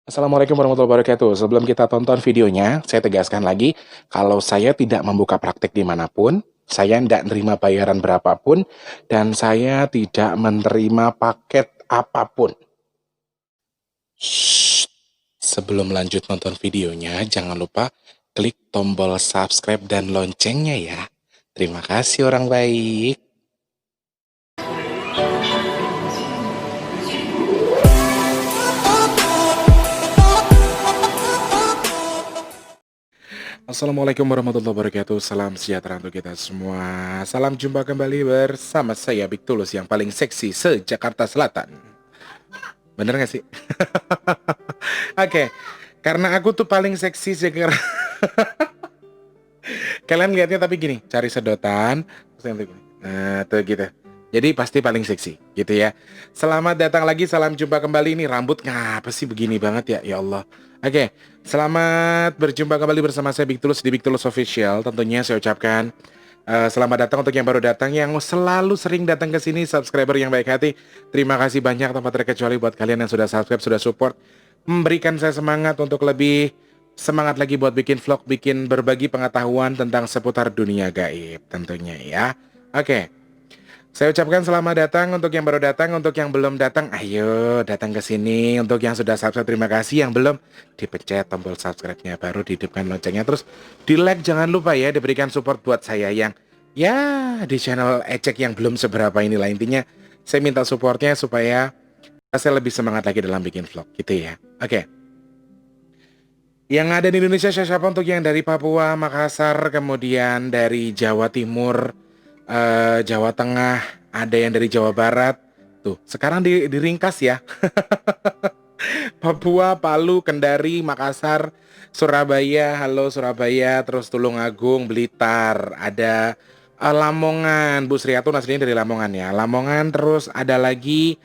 Assalamualaikum warahmatullahi wabarakatuh. Sebelum kita tonton videonya, saya tegaskan lagi, kalau saya tidak membuka praktek dimanapun, saya tidak menerima bayaran berapapun, dan saya tidak menerima paket apapun. Shh. Sebelum lanjut nonton videonya, jangan lupa klik tombol subscribe dan loncengnya ya. Terima kasih orang baik. Assalamualaikum warahmatullahi wabarakatuh. Salam sejahtera untuk kita semua. Salam jumpa kembali bersama saya Big Tulus yang paling seksi se-Jakarta Selatan. Bener gak sih? Oke, karena aku tuh paling seksi Jakarta. Kalian lihatnya tapi gini, cari sedotan, terus yang gini. Nah, tuh gitu. Jadi pasti paling seksi, gitu ya. Selamat datang lagi, salam jumpa kembali. Ini rambut ngapa sih begini banget ya, ya Allah. Oke, selamat berjumpa kembali bersama saya Big Tulus di Big Tulus Official. Tentunya saya ucapkan selamat datang untuk yang baru datang, yang selalu sering datang ke sini, subscriber yang baik hati. Terima kasih banyak tanpa terkecuali buat kalian yang sudah subscribe, sudah support, memberikan saya semangat untuk lebih semangat lagi buat bikin vlog, bikin berbagi pengetahuan tentang seputar dunia gaib tentunya ya. Oke, saya ucapkan selamat datang untuk yang baru datang, untuk yang belum datang, ayo datang ke sini. Untuk yang sudah subscribe, terima kasih. Yang belum, dipencet tombol subscribe-nya, baru dihidupkan loncengnya, terus di like jangan lupa ya, diberikan support buat saya yang ya di channel ecek yang belum seberapa inilah. Intinya saya minta supportnya supaya saya lebih semangat lagi dalam bikin vlog gitu ya. Oke. Yang ada di Indonesia siapa untuk yang dari Papua, Makassar, kemudian dari Jawa Timur, Jawa Tengah, ada yang dari Jawa Barat. Tuh, sekarang diringkas ya. Papua, Palu, Kendari, Makassar, Surabaya, halo Surabaya, terus Tulungagung, Blitar, ada Lamongan, Bu Sriatun aslinya dari Lamongan ya. Lamongan, terus ada lagi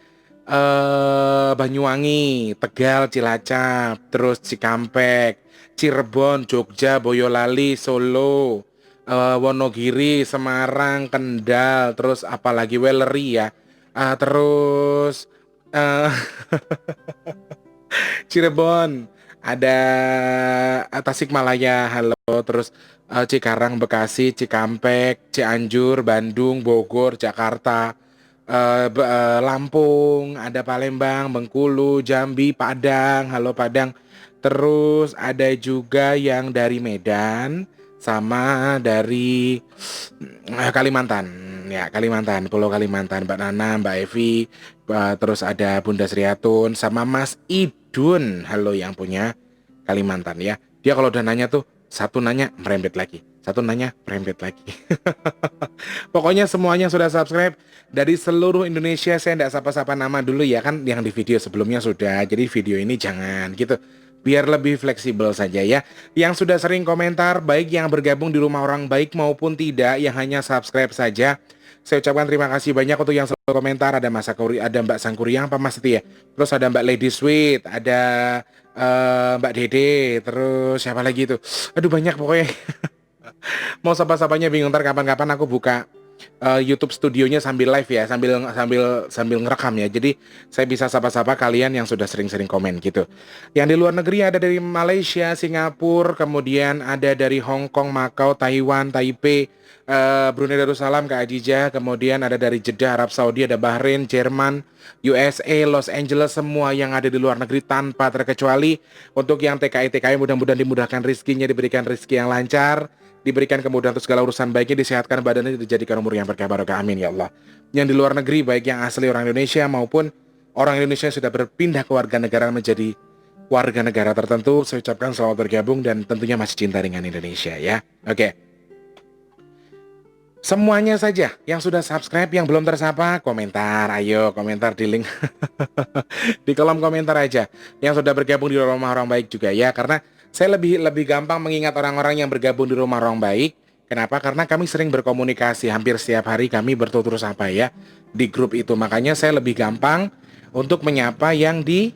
Banyuwangi, Tegal, Cilacap, terus Cikampek, Cirebon, Jogja, Boyolali, Solo, Wonogiri, Semarang, Kendal, terus apalagi Weleri ya. Terus eh, Cirebon, ada Tasikmalaya, halo, terus Cikarang, Bekasi, Cikampek, Cianjur, Bandung, Bogor, Jakarta, Lampung, ada Palembang, Bengkulu, Jambi, Padang, halo Padang. Terus ada juga yang dari Medan sama dari Kalimantan. Ya, Kalimantan, Pulau Kalimantan, Mbak Nana, Mbak Evi, terus ada Bunda Sriatun sama Mas Idun. Halo yang punya Kalimantan ya. Dia kalau udah nanya tuh satu nanya merembet lagi. Satu nanya merembet lagi. Pokoknya semuanya sudah subscribe dari seluruh Indonesia. Saya tidak sapa-sapa nama dulu ya kan, yang di video sebelumnya sudah. Jadi video ini jangan gitu. Biar lebih fleksibel saja ya. Yang sudah sering komentar, baik yang bergabung di rumah orang baik maupun tidak, yang hanya subscribe saja, saya ucapkan terima kasih banyak untuk yang selalu komentar. Ada Mas Sakuri, ada Mbak Sangkuriang apa Mas itu ya. Terus ada Mbak Lady Sweet, ada Mbak Dede, terus siapa lagi itu? Aduh banyak pokoknya. Mau sapa-sapanya bingung, ntar kapan-kapan aku buka YouTube studionya sambil live ya, sambil sambil sambil ngerekam ya. Jadi saya bisa sapa-sapa kalian yang sudah sering-sering komen gitu. Yang di luar negeri ada dari Malaysia, Singapura, kemudian ada dari Hong Kong, Makau, Taiwan, Taipei, Brunei Darussalam, Kak Adijah, kemudian ada dari Jeddah, Arab Saudi, ada Bahrain, Jerman, USA, Los Angeles, semua yang ada di luar negeri tanpa terkecuali. Untuk yang TKI mudah-mudahan dimudahkan rezekinya, diberikan rezeki yang lancar, diberikan kemudahan untuk segala urusan baiknya, disehatkan badannya, dijadikan umur yang berkah barokah, amin ya Allah. Yang di luar negeri, baik yang asli orang Indonesia maupun orang Indonesia yang sudah berpindah ke warga negara menjadi warga negara tertentu, saya ucapkan selamat bergabung dan tentunya masih cinta dengan Indonesia ya. Oke. Semuanya saja yang sudah subscribe, yang belum tersapa, komentar, ayo komentar di link di kolom komentar aja. Yang sudah bergabung di rumah orang baik juga ya, karena saya lebih gampang mengingat orang-orang yang bergabung di rumah orang baik. Kenapa? Karena kami sering berkomunikasi, hampir setiap hari kami bertutur sapa ya di grup itu. Makanya saya lebih gampang untuk menyapa yang di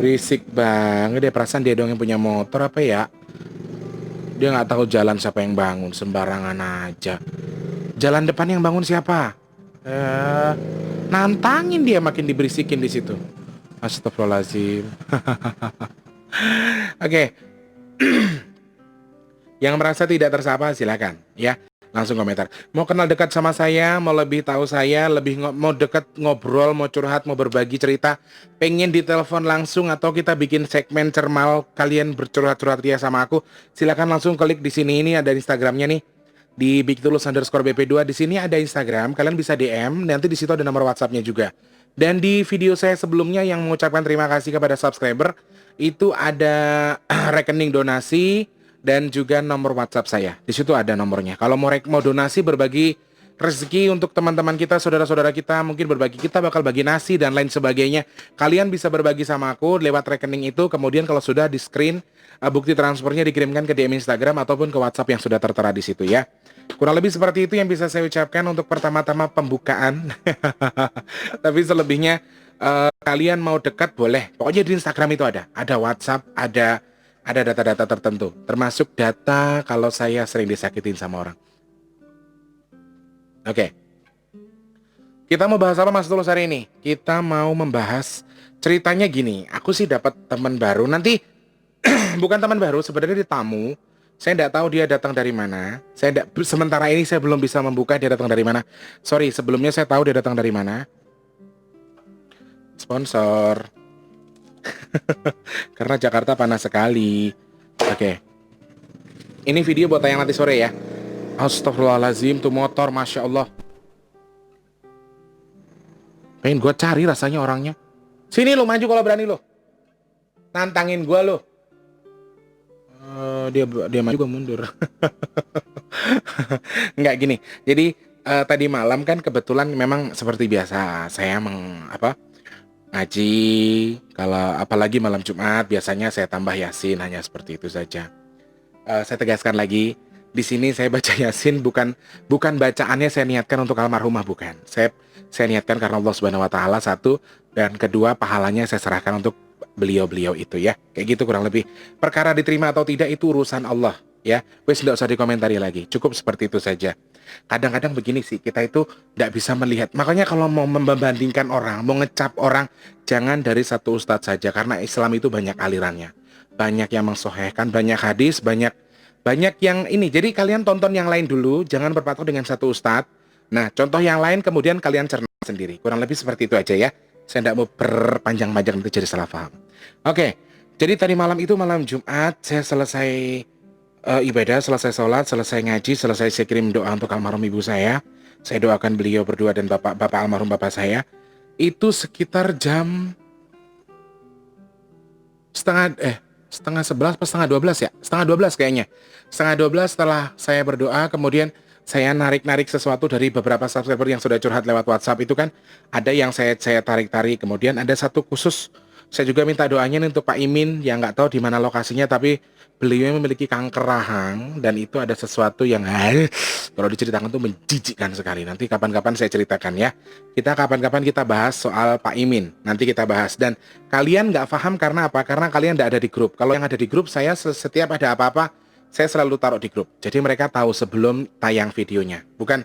berisik banget deh, perasaan dia dong yang punya motor apa ya. Dia nggak tahu jalan siapa yang bangun, sembarangan aja. Jalan depan yang bangun siapa? Nantangin dia makin diberisikin di situ. Astagfirullahaladzim. Oke, yang merasa tidak tersapa silakan ya. Langsung komentar. Mau kenal dekat sama saya, mau lebih tahu saya, mau dekat ngobrol, mau curhat, mau berbagi cerita, pengen ditelepon langsung atau kita bikin segmen cermal kalian bercurhat-curhat ria sama aku, silakan langsung klik di sini. Ini ada Instagramnya nih di bigtulus_bp2. Di sini ada Instagram, kalian bisa DM, nanti di situ ada nomor WhatsAppnya juga. Dan di video saya sebelumnya yang mengucapkan terima kasih kepada subscriber itu ada rekening donasi dan juga nomor WhatsApp saya. Di situ ada nomornya. Kalau mau donasi berbagi rezeki untuk teman-teman kita, saudara-saudara kita, mungkin berbagi, kita bakal bagi nasi dan lain sebagainya. Kalian bisa berbagi sama aku lewat rekening itu. Kemudian kalau sudah di screen bukti transfernya dikirimkan ke DM Instagram ataupun ke WhatsApp yang sudah tertera di situ ya. Kurang lebih seperti itu yang bisa saya ucapkan untuk pertama-tama pembukaan. Tapi selebihnya kalian mau dekat boleh. Pokoknya di Instagram itu ada WhatsApp, ada data-data tertentu, termasuk data kalau saya sering disakitin sama orang. Oke. Kita mau bahas apa Mas Tulus hari ini? Kita mau membahas ceritanya gini. Aku sih dapat teman baru. Nanti bukan teman baru, sebenarnya dia tamu. Saya tidak tahu dia datang dari mana. Sementara ini saya belum bisa membuka dia datang dari mana. Sorry, sebelumnya saya tahu dia datang dari mana. Sponsor. Karena Jakarta panas sekali. Oke. Ini video buat tayang nanti sore ya. Astagfirullahaladzim, tuh motor, Masya Allah. Pengen gue cari rasanya orangnya. Sini lo, maju kalau berani lo. Nantangin gue lo. Dia maju, gue mundur. Nggak gini. Jadi tadi malam kan kebetulan memang seperti biasa saya ngaji. Kalau apalagi malam Jumat biasanya saya tambah Yasin, hanya seperti itu saja. Saya tegaskan lagi, di sini saya baca Yasin bukan bacaannya saya niatkan untuk almarhumah, bukan. Saya niatkan karena Allah Subhanahu wa taala, satu, dan kedua pahalanya saya serahkan untuk beliau-beliau itu ya. Kayak gitu kurang lebih. Perkara diterima atau tidak itu urusan Allah ya. Wes enggak usah dikomentari lagi. Cukup seperti itu saja. Kadang-kadang begini sih, kita itu enggak bisa melihat. Makanya kalau mau membandingkan orang, mau ngecap orang, jangan dari satu ustadz saja, karena Islam itu banyak alirannya. Banyak yang mengsohehkan, banyak hadis, banyak yang ini. Jadi kalian tonton yang lain dulu, jangan berpatok dengan satu ustadz. Nah, contoh yang lain kemudian kalian cerna sendiri. Kurang lebih seperti itu aja ya. Saya tidak mau berpanjang-panjang nanti jadi salah paham. Oke, jadi tadi malam itu malam Jumat saya selesai ibadah, selesai sholat, selesai ngaji, selesai saya kirim doa untuk almarhum ibu saya. Saya doakan beliau berdua dan bapak almarhum bapak saya. Itu sekitar jam setengah 11 atau setengah 12 ya? Setengah 12 kayaknya. Setengah 12 setelah saya berdoa, kemudian saya narik-narik sesuatu dari beberapa subscriber yang sudah curhat lewat WhatsApp itu kan. Ada yang saya tarik-tarik, kemudian ada satu khusus. Saya juga minta doanya untuk Pak Imin yang nggak tahu di mana lokasinya, tapi beliau memiliki kanker rahang dan itu ada sesuatu yang kalau diceritakan tuh menjijikkan sekali. Nanti kapan-kapan saya ceritakan ya. Kapan-kapan kita bahas soal Pak Imin. Nanti kita bahas. Dan kalian nggak paham karena apa? Karena kalian nggak ada di grup. Kalau yang ada di grup, saya setiap ada apa-apa saya selalu taruh di grup. Jadi mereka tahu sebelum tayang videonya. Bukan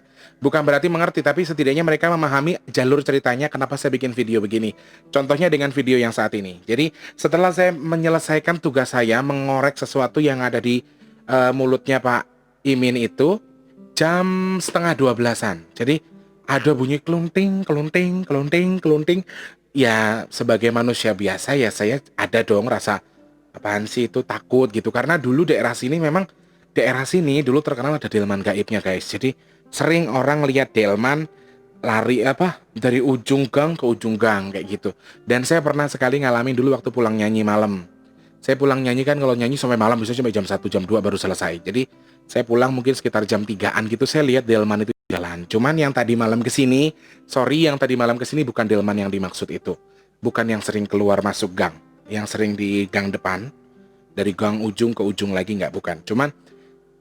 berarti mengerti, tapi setidaknya mereka memahami jalur ceritanya kenapa saya bikin video begini. Contohnya dengan video yang saat ini. Jadi setelah saya menyelesaikan tugas saya mengorek sesuatu yang ada di mulutnya Pak Imin itu jam setengah 12-an. Jadi ada bunyi kelunting. Ya sebagai manusia biasa ya saya ada dong rasa apaan sih itu, takut gitu. Karena dulu daerah sini dulu terkenal ada delman gaibnya guys. Jadi sering orang lihat delman lari dari ujung gang ke ujung gang kayak gitu. Dan saya pernah sekali ngalamin dulu waktu pulang nyanyi malam. Saya pulang nyanyi kan, kalau nyanyi sampai malam bisa sampai jam 1 jam 2 baru selesai. Jadi saya pulang mungkin sekitar jam 3-an gitu, saya lihat delman itu jalan. Cuman yang tadi malam kesini bukan delman yang dimaksud itu. Bukan yang sering keluar masuk gang, yang sering di gang depan, dari gang ujung ke ujung lagi, nggak, bukan. Cuman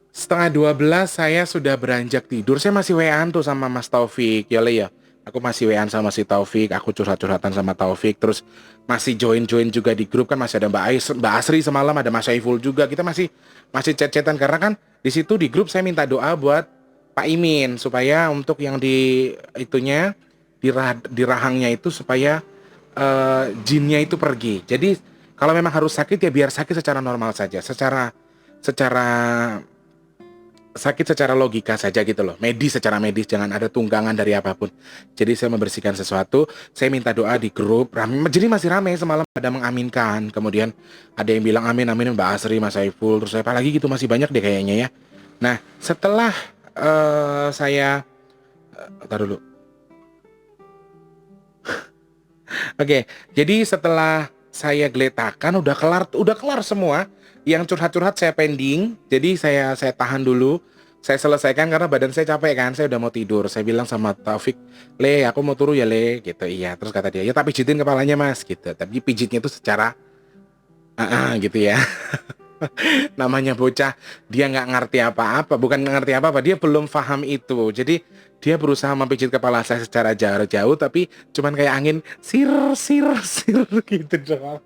setengah 12 saya sudah beranjak tidur. Saya masih WA-an tuh sama Mas Taufik ya. Aku masih WA-an sama si Taufik, aku curhat-curhatan sama Taufik, terus masih join juga di grup kan, masih ada Mbak Asri semalam, ada Mas Saiful juga. Kita masih chat-chatan karena kan di situ di grup saya minta doa buat Pak Imin supaya untuk yang di itunya di rahangnya itu supaya jinnya itu pergi. Jadi kalau memang harus sakit ya biar sakit secara normal saja, secara sakit secara logika saja gitu loh, medis secara medis, jangan ada tunggangan dari apapun. Jadi saya membersihkan sesuatu, saya minta doa di grup, jadi masih ramai semalam ada mengaminkan, kemudian ada yang bilang amin amin Mbak Asri, Mas Saiful, terus saya apa lagi gitu masih banyak deh kayaknya ya. Nah setelah saya tar dulu, oke, jadi setelah saya geletakan udah kelar semua. Yang curhat-curhat saya pending, jadi saya tahan dulu. Saya selesaikan karena badan saya capek kan, saya udah mau tidur. Saya bilang sama Taufik, "Le, aku mau turun ya, Le." Gitu. Iya, terus kata dia, "Ya tak pijitin kepalanya, Mas." Gitu. Tapi pijitnya itu secara gitu ya. Namanya bocah, dia nggak ngerti apa-apa, bukan nggak ngerti apa-apa, dia belum paham itu. Jadi dia berusaha mempijit kepala saya secara jauh-jauh, tapi cuman kayak angin sir sir sir gitu doang.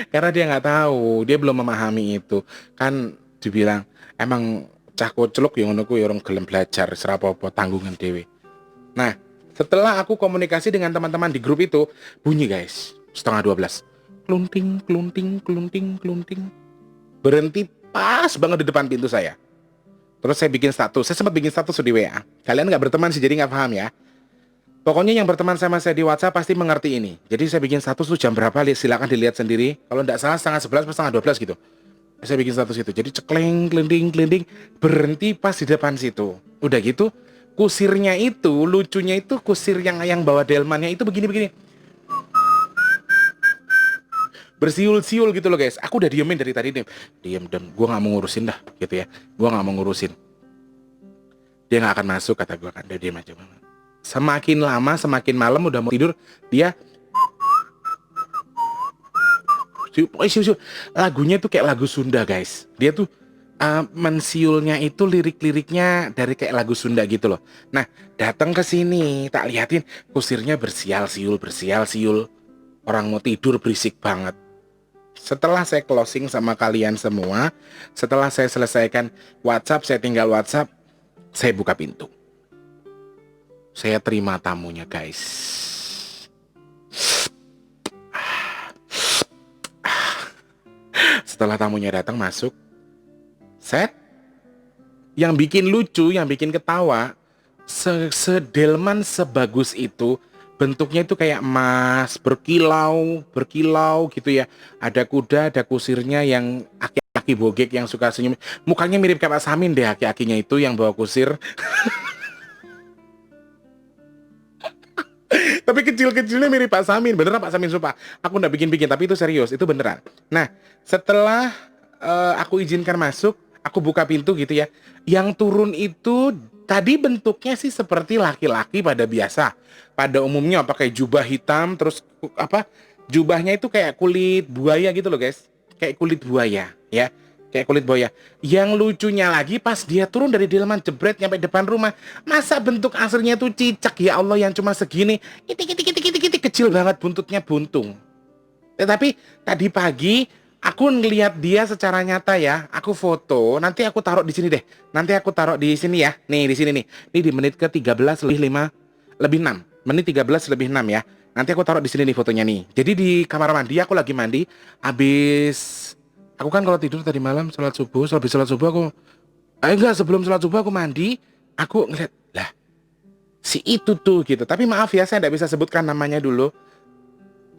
Karena dia nggak tahu, dia belum memahami itu. Kan dibilang emang cah kucluk yang ngono kuwi orang gelem belajar serapopo tanggungan dewe. Nah, setelah aku komunikasi dengan teman-teman di grup itu, bunyi guys, 11:30. Klunting, klunting, klunting, klunting. Berhenti pas banget di depan pintu saya. Terus saya bikin status, saya sempat bikin status di WA. Kalian nggak berteman sih, jadi nggak paham ya. Pokoknya yang berteman sama saya di WhatsApp pasti mengerti ini. Jadi saya bikin status tuh jam berapa, silakan dilihat sendiri. Kalau nggak salah 11:30 atau 11:30 gitu. Saya bikin status itu. Jadi cekleng, kelinding, kelinding, berhenti pas di depan situ. Udah gitu, kusirnya itu, lucunya itu kusir yang bawa delmannya itu begini-begini. Bersiul-siul gitu loh guys. Aku udah diemin dari tadi nih. Diem, gue nggak mau ngurusin dah gitu ya. Gue nggak mau ngurusin. Dia nggak akan masuk kata gue kan. Udah diem aja. Semakin lama, semakin malam udah mau tidur, dia lagunya tuh kayak lagu Sunda guys. Dia tuh mensiulnya itu lirik-liriknya dari kayak lagu Sunda gitu loh. Nah datang ke sini tak liatin kusirnya bersial siul. Orang mau tidur berisik banget. Setelah saya closing sama kalian semua, setelah saya selesaikan WhatsApp, saya tinggal WhatsApp, saya buka pintu. Saya terima tamunya guys. Setelah tamunya datang masuk, set, yang bikin lucu, yang bikin ketawa, sedelman sebagus itu, bentuknya itu kayak emas, berkilau gitu ya. Ada kuda, ada kusirnya yang aki-aki bogek yang suka senyum. Mukanya mirip kayak Pak Samin deh, aki-akinya itu yang bawa kusir. Tapi kecil-kecilnya mirip Pak Samin. Beneran Pak Samin, sumpah. Aku nggak bikin-bikin, tapi itu serius. Itu beneran. Nah, setelah aku izinkan masuk, aku buka pintu gitu ya. Yang turun itu tadi bentuknya sih seperti laki-laki pada biasa. Pada umumnya pakai jubah hitam, terus jubahnya itu kayak kulit buaya gitu loh guys. Kayak kulit buaya ya. Kayak kulit buaya. Yang lucunya lagi pas dia turun dari delman jebret nyampe depan rumah, masa bentuk aslinya tuh cicak ya Allah yang cuma segini, itik kecil banget, buntutnya buntung. Tetapi tadi pagi aku ngelihat dia secara nyata ya, aku foto, nanti aku taruh di sini deh. Nanti aku taruh di sini ya. Nih di sini nih. Ini di menit ke 13 lebih 5 lebih 6. Menit 13 lebih 6 ya. Nanti aku taruh di sini nih fotonya nih. Jadi di kamar mandi aku lagi mandi habis. Aku kan kalau tidur tadi malam sholat subuh, habis sholat subuh aku enggak, sebelum sholat subuh aku mandi, aku ngeliat, lah si itu tuh gitu. Tapi maaf ya, saya nggak bisa sebutkan namanya dulu.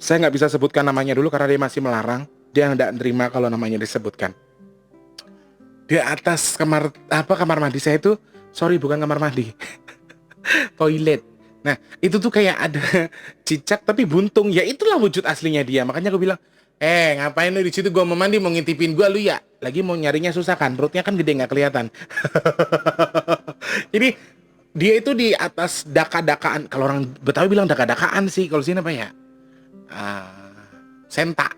Saya nggak bisa sebutkan namanya dulu karena dia masih melarang. Dia nggak nerima kalau namanya disebutkan. Di atas kamar mandi saya itu, sorry bukan kamar mandi, toilet. Nah itu tuh kayak ada cicak tapi buntung. Ya itulah wujud aslinya dia. Makanya aku bilang, ngapain lu di situ? Gua mau mandi, mau ngintipin gua lu ya. Lagi mau nyarinya susah kan, perutnya kan gede nggak kelihatan. Jadi dia itu di atas daka-dakaan. Kalau orang Betawi bilang daka-dakaan sih. Kalau sini apa ya? Senta.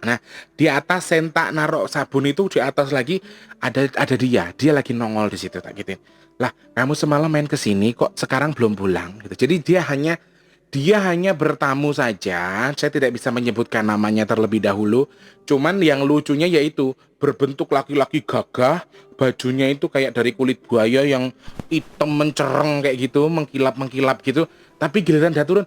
Nah di atas senta narok sabun itu, di atas lagi ada dia lagi nongol di situ tak gitu. Lah kamu semalam main ke sini kok sekarang belum pulang gitu. Jadi dia hanya bertamu saja. Saya tidak bisa menyebutkan namanya terlebih dahulu. Cuman yang lucunya yaitu berbentuk laki-laki gagah, bajunya itu kayak dari kulit buaya yang hitam mencereng kayak gitu, mengkilap-mengkilap gitu. Tapi giliran dia turun,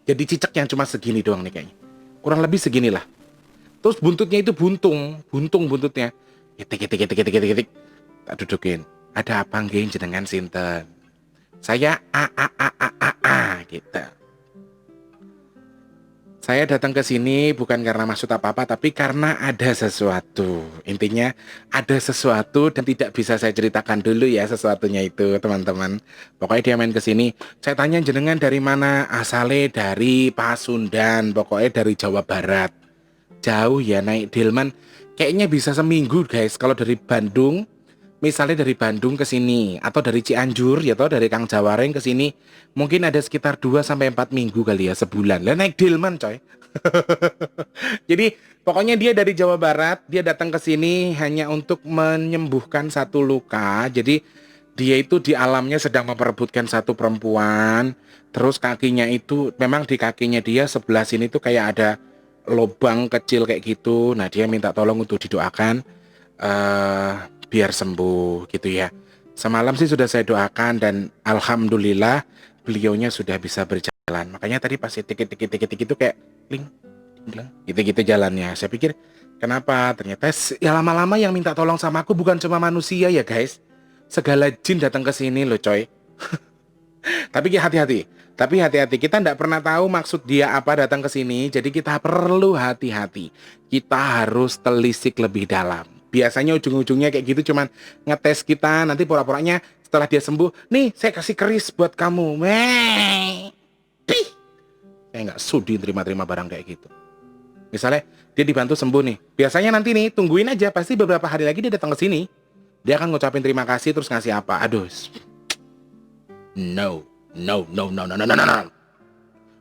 jadi cicak yang cuma segini doang nih kayaknya. Kurang lebih seginilah. Terus buntutnya itu buntung buntutnya. Ketik. Tak dudukin. Ada apa nggih jenengan sinten? Saya gitu. Saya datang ke sini bukan karena maksud apa-apa, tapi karena ada sesuatu. Intinya ada sesuatu dan tidak bisa saya ceritakan dulu ya sesuatunya itu, teman-teman. Pokoknya dia main ke sini. Saya tanya jenengan dari mana? Asale dari Pasundan, pokoknya dari Jawa Barat. Jauh ya naik delman. Kayaknya bisa seminggu guys kalau dari Bandung. Misalnya dari Bandung ke sini atau dari Cianjur ya atau dari Kang Jawareng ke sini mungkin ada sekitar 2 sampai 4 minggu kali ya, sebulan. Lah naik delman coy. Jadi pokoknya dia dari Jawa Barat, dia datang ke sini hanya untuk menyembuhkan satu luka. Jadi dia itu di alamnya sedang memperebutkan satu perempuan. Terus kakinya itu memang di kakinya dia sebelah sini tuh kayak ada lubang kecil kayak gitu. Nah, dia minta tolong untuk didoakan biar sembuh gitu ya. Semalam sih sudah saya doakan dan alhamdulillah beliaunya sudah bisa berjalan. Makanya tadi pas tiket itu kayak kling, kling, gitu-gitu jalannya. Saya pikir kenapa? Ternyata ya lama-lama yang minta tolong sama aku bukan cuma manusia ya guys. Segala jin datang ke sini loh coy. Tapi hati-hati. Tapi hati-hati, kita tidak pernah tahu maksud dia apa datang ke sini. Jadi kita perlu hati-hati. Kita harus telisik lebih dalam. Biasanya ujung-ujungnya kayak gitu cuman ngetes kita, nanti pura-puranya setelah dia sembuh, nih saya kasih keris buat kamu. Pih. Saya nggak sudi terima-terima barang kayak gitu. Misalnya dia dibantu sembuh nih. Biasanya nanti nih tungguin aja, pasti beberapa hari lagi dia datang ke sini. Dia akan ngucapin terima kasih terus ngasih apa. Aduh. No.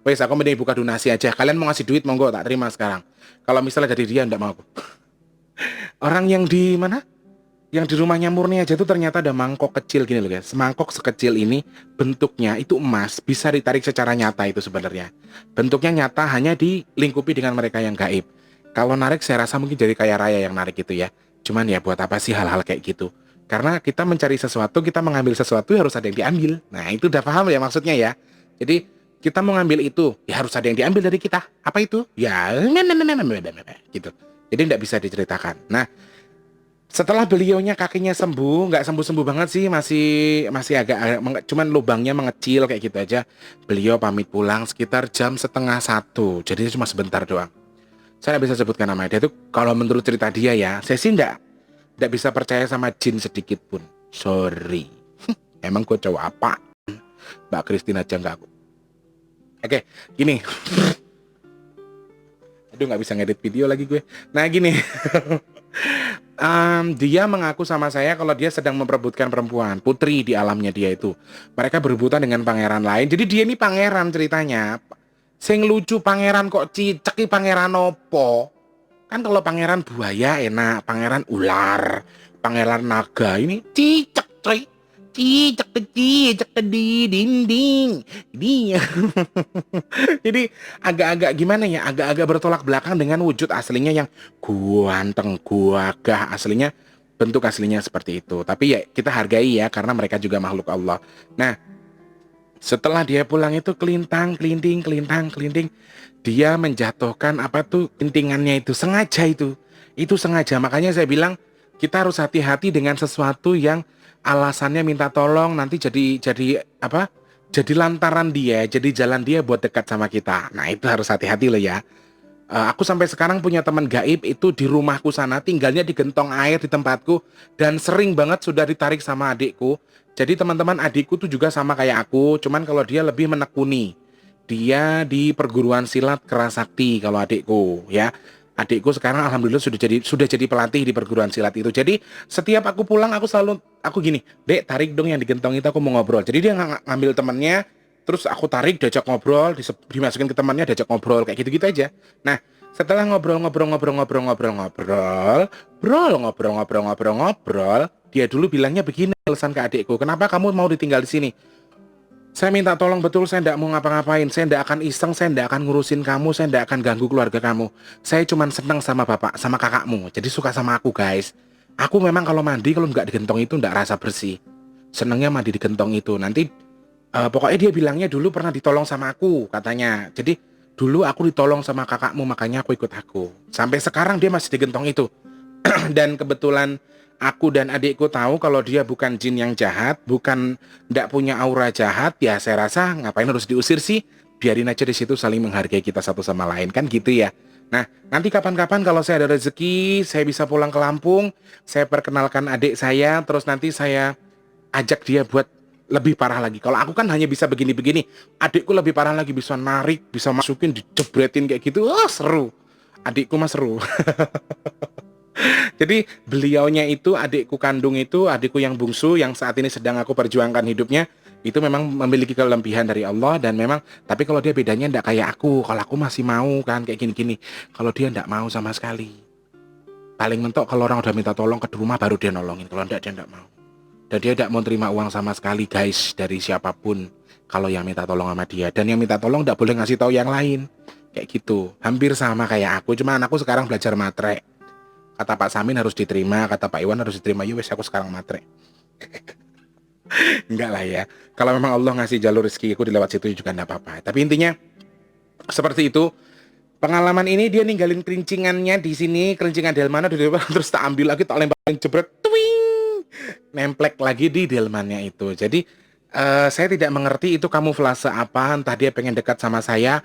Wes aku mending buka donasi aja. Kalian mau ngasih duit monggo tak terima sekarang. Kalau misalnya dari dia enggak mau aku. Orang yang di mana? Yang di rumahnya Murni aja tuh ternyata ada mangkok kecil gini loh guys. Mangkok sekecil ini bentuknya itu emas, bisa ditarik secara nyata itu sebenarnya. Bentuknya nyata hanya dilingkupi dengan mereka yang gaib. Kalau narik saya rasa mungkin jadi kaya raya yang narik gitu ya. Cuman ya buat apa sih hal-hal kayak gitu? Karena kita mencari sesuatu, kita mengambil sesuatu harus ada yang diambil. Nah itu udah paham ya maksudnya ya. Jadi kita mau ngambil itu, ya harus ada yang diambil dari kita. Apa itu? Ya gitu. Jadi tidak bisa diceritakan. Nah, setelah beliaunya kakinya sembuh, nggak sembuh-sembuh banget sih, masih agak cuman lubangnya mengecil kayak gitu aja. Beliau pamit pulang sekitar jam 12:30. Jadi cuma sebentar doang. Saya nggak bisa sebutkan namanya. Dia tuh kalau menurut cerita dia ya, saya sih nggak bisa percaya sama jin sedikit pun. Sorry. Emang gue cowok apa? Mbak Christine aja nggak aku. Oke, gini. Aduh nggak bisa ngedit video lagi gue. Nah gini, dia mengaku sama saya kalau dia sedang memperebutkan perempuan, putri di alamnya dia itu. Mereka berebutan dengan pangeran lain. Jadi dia ini pangeran ceritanya. Sing lucu pangeran kok ciceki pangeran opo? Kan kalau pangeran buaya enak, pangeran ular, pangeran naga ini cicek coy. Cicek di dinding. Dia. Jadi agak-agak gimana ya? Agak-agak bertolak belakang dengan wujud aslinya yang ganteng, gagah aslinya, bentuk aslinya seperti itu. Tapi ya kita hargai ya karena mereka juga makhluk Allah. Nah, setelah dia pulang itu kelintang, kelinting, dia menjatuhkan apa tuh kelintingannya itu sengaja itu. Itu sengaja. Makanya saya bilang kita harus hati-hati dengan sesuatu yang alasannya minta tolong nanti jadi apa? Jadi lantaran dia, jadi jalan dia buat dekat sama kita. Nah itu harus hati-hati loh ya. Aku sampai sekarang punya teman gaib itu di rumahku sana, tinggalnya di gentong air di tempatku dan sering banget sudah ditarik sama adikku. Jadi teman-teman adikku tuh juga sama kayak aku, cuman kalau dia lebih menekuni. Dia di perguruan silat Kerasakti kalau adikku ya. Adikku sekarang alhamdulillah sudah jadi pelatih di perguruan silat itu. Jadi setiap aku pulang aku gini, "Dek, tarik dong yang digentong itu aku mau ngobrol." Jadi dia ngambil temennya, terus aku tarik diajak ngobrol, dimasukin ke temannya diajak ngobrol kayak gitu-gitu aja. Nah, setelah ngobrol, dia dulu bilangnya begini alasan ke adikku, "Kenapa kamu mau ditinggal di sini?" Saya minta tolong betul, saya tidak mau ngapa-ngapain, saya tidak akan iseng, saya tidak akan ngurusin kamu, saya tidak akan ganggu keluarga kamu. Saya cuma senang sama bapak, sama kakakmu, jadi suka sama aku guys. Aku memang kalau mandi, kalau nggak digentong itu nggak rasa bersih. Senangnya mandi di gentong itu, nanti Pokoknya dia bilangnya dulu pernah ditolong sama aku katanya. Jadi dulu aku ditolong sama kakakmu makanya aku ikut aku. Sampai sekarang dia masih digentong itu. Dan kebetulan aku dan adikku tahu kalau dia bukan jin yang jahat, bukan ndak punya aura jahat, ya saya rasa ngapain harus diusir sih? Biarin aja di situ saling menghargai kita satu sama lain kan gitu ya. Nah, nanti kapan-kapan kalau saya ada rezeki, saya bisa pulang ke Lampung, saya perkenalkan adik saya, terus nanti saya ajak dia buat lebih parah lagi. Kalau aku kan hanya bisa begini-begini, adikku lebih parah lagi, bisa narik, bisa masukin, dijebretin kayak gitu. Oh, seru. Adikku mah seru. Jadi beliaunya itu adikku kandung itu, adikku yang bungsu yang saat ini sedang aku perjuangkan hidupnya, itu memang memiliki kelebihan dari Allah dan memang tapi kalau dia bedanya ndak kayak aku. Kalau aku masih mau kan kayak gini-gini. Kalau dia ndak mau sama sekali. Paling mentok kalau orang udah minta tolong ke rumah baru dia nolongin. Kalau ndak dia ndak mau. Dan dia ndak mau terima uang sama sekali guys dari siapapun kalau yang minta tolong sama dia. Dan yang minta tolong ndak boleh ngasih tahu yang lain. Kayak gitu. Hampir sama kayak aku. Cuma anakku sekarang belajar matre. Kata Pak Samin harus diterima, kata Pak Iwan harus diterima. Ya wes aku sekarang matre. Enggak lah ya. Kalau memang Allah ngasih jalur rezeki aku di lewat situ juga enggak apa-apa. Tapi intinya seperti itu. Pengalaman ini dia ninggalin kerincingannya di sini, kerincingan delmannya di depan, terus tak ambil lagi, tak lemparin jebret, twing, nemplek lagi di delmannya itu. Jadi saya tidak mengerti itu kamuflase apa, entah dia pengen dekat sama saya,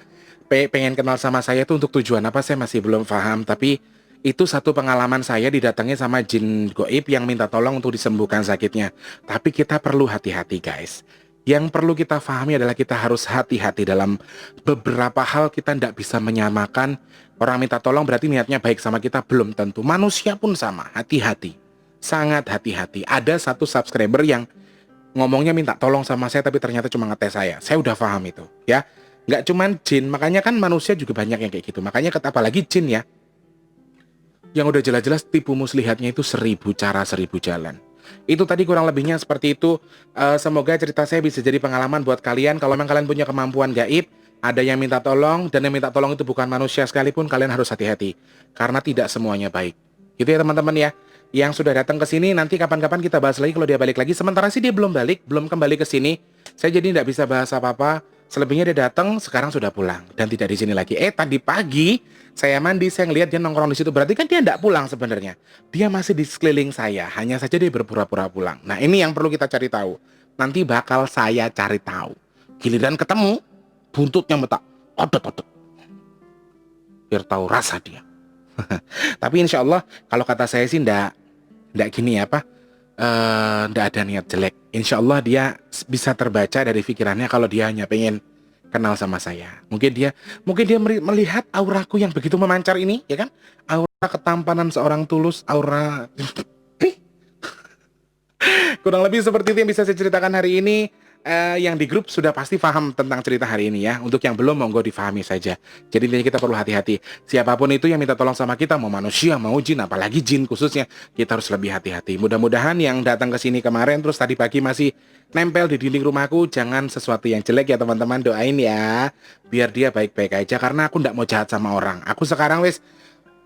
pengen kenal sama saya itu untuk tujuan apa, saya masih belum paham. Tapi itu satu pengalaman saya didatangi sama jin goib yang minta tolong untuk disembuhkan sakitnya. Tapi kita perlu hati-hati guys. Yang perlu kita pahami adalah kita harus hati-hati dalam beberapa hal. Kita tidak bisa menyamakan orang minta tolong berarti niatnya baik sama kita, belum tentu. Manusia pun sama, hati-hati, sangat hati-hati. Ada satu subscriber yang ngomongnya minta tolong sama saya tapi ternyata cuma ngetes saya udah paham itu ya. Nggak cuman jin, makanya kan manusia juga banyak yang kayak gitu. Makanya apalagi jin ya, yang udah jelas-jelas tipu muslihatnya itu 1000 cara 1000 jalan. Itu tadi kurang lebihnya seperti itu. Semoga cerita saya bisa jadi pengalaman buat kalian. Kalau memang kalian punya kemampuan gaib, ada yang minta tolong, dan yang minta tolong itu bukan manusia sekalipun, kalian harus hati-hati. Karena tidak semuanya baik. Gitu ya teman-teman ya. Yang sudah datang ke sini, nanti kapan-kapan kita bahas lagi kalau dia balik lagi. Sementara sih dia belum balik, belum kembali ke sini. Saya jadi tidak bisa bahas apa-apa. Selebihnya dia datang, sekarang sudah pulang. Dan tidak di sini lagi. Tadi pagi, saya mandi, saya ngelihat dia nongkrong di situ. Berarti kan dia tidak pulang sebenarnya. Dia masih di sekeliling saya. Hanya saja dia berpura-pura pulang. Nah ini yang perlu kita cari tahu. Nanti bakal saya cari tahu. Giliran ketemu, buntutnya metak. Odot-odot. Biar tahu rasa dia. Tapi insya Allah, kalau kata saya sih ndak gini ya Pak. Ndak ada niat jelek. Insya Allah dia bisa terbaca dari pikirannya kalau dia hanya pengen kenal sama saya. Mungkin dia melihat auraku yang begitu memancar ini, ya kan? Aura ketampanan seorang tulus, aura kurang lebih seperti itu yang bisa saya ceritakan hari ini. Yang di grup sudah pasti paham tentang cerita hari ini ya. Untuk yang belum, monggo difahami saja. Jadi intinya kita perlu hati-hati. Siapapun itu yang minta tolong sama kita, mau manusia, mau jin, apalagi jin khususnya, kita harus lebih hati-hati. Mudah-mudahan yang datang ke sini kemarin terus tadi pagi masih nempel di dinding rumahku, jangan sesuatu yang jelek ya teman-teman. Doain ya, biar dia baik-baik aja. Karena aku ndak mau jahat sama orang. Aku sekarang wes,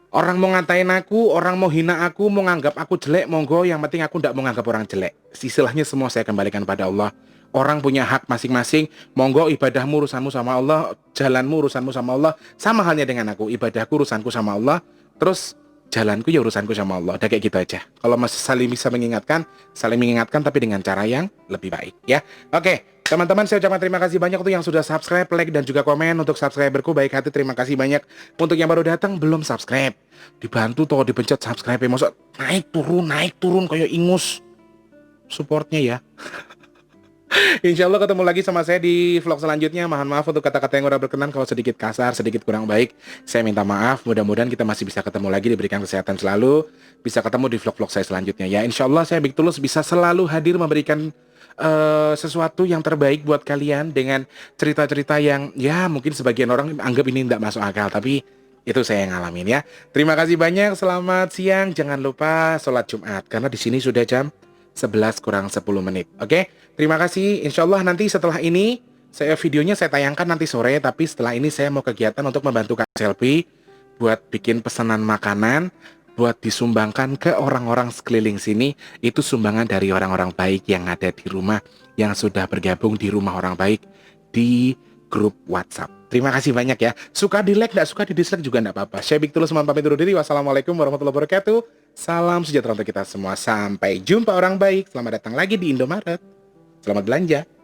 orang mau ngatain aku, orang mau hina aku, mau nganggap aku jelek, monggo. Yang penting aku ndak mau nganggap orang jelek. Istilahnya semua saya kembalikan pada Allah. Orang punya hak masing-masing. Monggo ibadahmu urusanmu sama Allah, jalanmu urusanmu sama Allah. Sama halnya dengan aku, ibadahku urusanku sama Allah, terus jalanku ya urusanku sama Allah. Udah kayak gitu aja. Kalau masih saling bisa mengingatkan, saling mengingatkan tapi dengan cara yang lebih baik ya. Oke, teman-teman, saya ucapkan terima kasih banyak untuk yang sudah subscribe, like, dan juga komen. Untuk subscriberku baik hati, terima kasih banyak. Untuk yang baru datang belum subscribe, dibantu toh dipencet subscribe. Maksud naik turun kayak ingus. Supportnya ya. Insya Allah ketemu lagi sama saya di vlog selanjutnya. Mohon maaf untuk kata-kata yang kurang berkenan, kalau sedikit kasar, sedikit kurang baik, saya minta maaf. Mudah-mudahan kita masih bisa ketemu lagi, diberikan kesehatan selalu, bisa ketemu di vlog-vlog saya selanjutnya ya. Insya Allah saya Big Tulus bisa selalu hadir memberikan sesuatu yang terbaik buat kalian dengan cerita-cerita yang ya mungkin sebagian orang anggap ini tidak masuk akal, tapi itu saya yang ngalamin ya. Terima kasih banyak, selamat siang. Jangan lupa sholat Jumat karena di sini sudah jam 11 kurang 10 menit. Oke, terima kasih. Insya Allah nanti setelah ini videonya saya tayangkan nanti sore. Tapi setelah ini saya mau kegiatan untuk membantu Kak Selfie buat bikin pesanan makanan. buat disumbangkan ke orang-orang sekeliling sini. Itu sumbangan dari orang-orang baik yang ada di rumah, yang sudah bergabung di Rumah Orang Baik di grup WhatsApp. Terima kasih banyak ya. Suka di like, tidak suka di dislike juga tidak apa-apa. Saya Big Tulus pamit undur diri. Wassalamualaikum warahmatullahi wabarakatuh. Salam sejahtera untuk kita semua. Sampai jumpa orang baik. Selamat datang lagi di Indomaret. Selamat belanja.